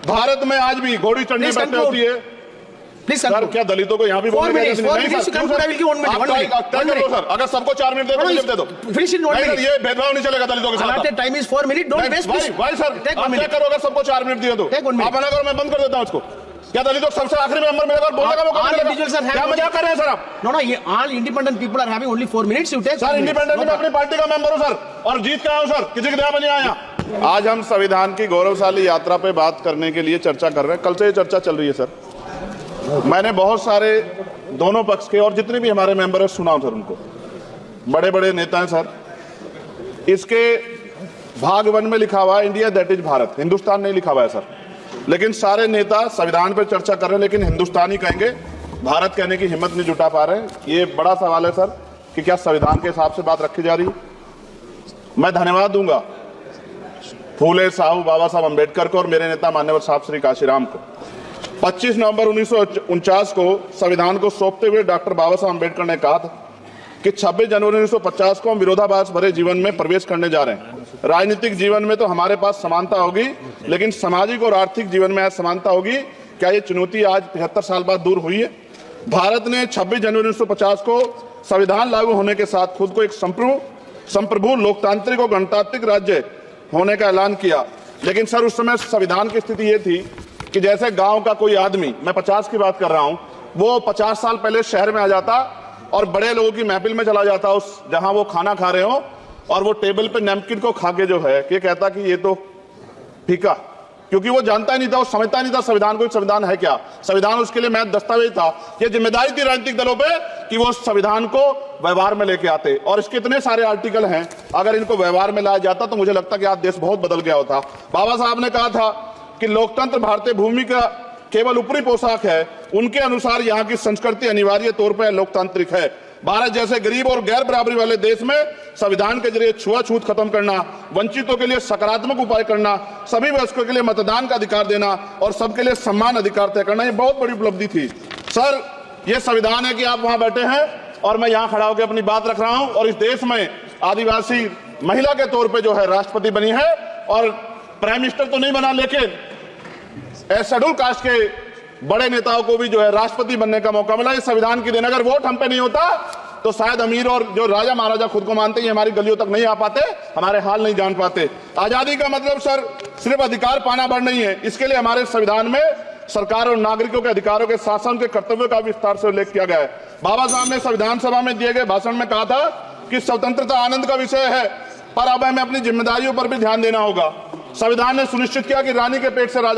भारत में आज भी घोड़ी चढ़ने बैठने होती है। सर क्या दलितों को यहाँ भी बोलने का सर, अगर सबको 4 मिनट दे दो ये भेदभाव नहीं चलेगा दलितों के साथ। Time is 4 minute, don't waste. भाई सर आप क्या करो, अगर सबको 4 मिनट दिए तो आप मना करो, मैं बंद कर देता हूँ उसको। क्या दलितों को सबसे आखिरी मेंबर मिलेगा और बोलने का मौका मिलेगा? क्या मजाक कर रहे हैं सर आप? नो ये all independent people are having only 4 minutes. You take sir independent में अपनी पार्टी का मेंबर हूं सर, और जीत के आया हूं सर, किसी की दया में नहीं आया। आज हम संविधान की गौरवशाली यात्रा पे बात करने के लिए चर्चा कर रहे हैं। कल से ये चर्चा चल रही है सर। मैंने बहुत सारे दोनों पक्ष के और जितने भी हमारे मेंबर हैं सुना सर, उनको बड़े बड़े नेता हैं सर। इसके भाग 1 में लिखा हुआ है India that is Bharat, Hindustan नहीं लिखा हुआ है सर। लेकिन सारे नेता संविधान पर चर्चा कर रहे हैं, लेकिन हिंदुस्तानी कहेंगे, भारत कहने की हिम्मत नहीं जुटा पा रहे हैं। ये बड़ा सवाल है सर कि क्या संविधान के हिसाब से बात रखी जा रही है। मैं धन्यवाद दूंगा फूले साहू बाबा साहब अम्बेडकर को और मेरे नेता मान्यवर साहब श्री काशीराम को। 25 नवंबर 1949 को संविधान को सौंपते हुए डॉक्टर बाबा साहब अम्बेडकर ने कहा था कि 26 जनवरी 1950 को हम विरोधाभास भरे जीवन में प्रवेश करने जा रहे हैं। राजनीतिक जीवन में तो हमारे पास समानता होगी, लेकिन सामाजिक और आर्थिक जीवन में असमानता होगी। क्या ये चुनौती आज 75 साल बाद दूर हुई है? भारत ने 26 जनवरी 1950 को संविधान लागू होने के साथ खुद को एक संप्रभु लोकतांत्रिक और गणतांत्रिक राज्य होने का ऐलान किया। लेकिन सर उस समय संविधान की स्थिति ये थी कि जैसे गांव का कोई आदमी, मैं 50 की बात कर रहा हूं, वो 50 साल पहले शहर में आ जाता और बड़े लोगों की महफिल में चला जाता, उस जहां वो खाना खा रहे हो, और वो टेबल पे नैपकिन को खा के जो है ये कहता कि ये तो फीका, क्योंकि वो जानता ही नहीं था, वो समझता नहीं था संविधान को, संविधान है क्या। संविधान उसके लिए महज दस्तावेज था। ये जिम्मेदारी थी राजनीतिक दलों पे कि वो संविधान को व्यवहार में लेके आते, और इसके इतने सारे आर्टिकल हैं, अगर इनको व्यवहार में लाया जाता तो मुझे लगता कि आज देश बहुत बदल गया होता। बाबा साहब ने कहा था कि लोकतंत्र भारतीय भूमि का केवल ऊपरी पोशाक है, उनके अनुसार यहाँ की संस्कृति अनिवार्य तौर पर लोकतांत्रिक है। भारत जैसे गरीब और गैर बराबरी वाले देश में संविधान के जरिए छुआछूत खत्म करना, वंचितों के लिए सकारात्मक उपाय करना, सभी वयस्कों के लिए मतदान का अधिकार देना और सबके लिए सम्मान अधिकार तय करना, ये बहुत बड़ी उपलब्धि थी सर। ये संविधान है कि आप वहां बैठे हैं और मैं यहाँ खड़ा होकर अपनी बात रख रहा हूं, और इस देश में आदिवासी महिला के तौर पर जो है राष्ट्रपति बनी है, और प्राइम मिनिस्टर तो नहीं बना, लेकिन शेड्यूल कास्ट के बड़े नेताओं को भी जो है राष्ट्रपति बनने का मौका मिला। इस संविधान की देन, अगर वोट हम पे नहीं होता तो शायद अमीर और जो राजा महाराजा खुद को मानते हैं हमारी गलियों तक नहीं आ पाते, हमारे हाल नहीं जान पाते। आजादी का मतलब सर सिर्फ अधिकार पाना भर नहीं है, इसके लिए हमारे संविधान में सरकार और नागरिकों के अधिकारों के शासन के कर्तव्यों का विस्तार से उल्लेख किया गया है। बाबा साहब ने संविधान सभा में दिए गए भाषण में कहा था कि स्वतंत्रता आनंद का विषय है, पर अब हमें अपनी जिम्मेदारियों पर भी ध्यान देना होगा। संविधान ने सुनिश्चित किया कि रानी के पेट से राजा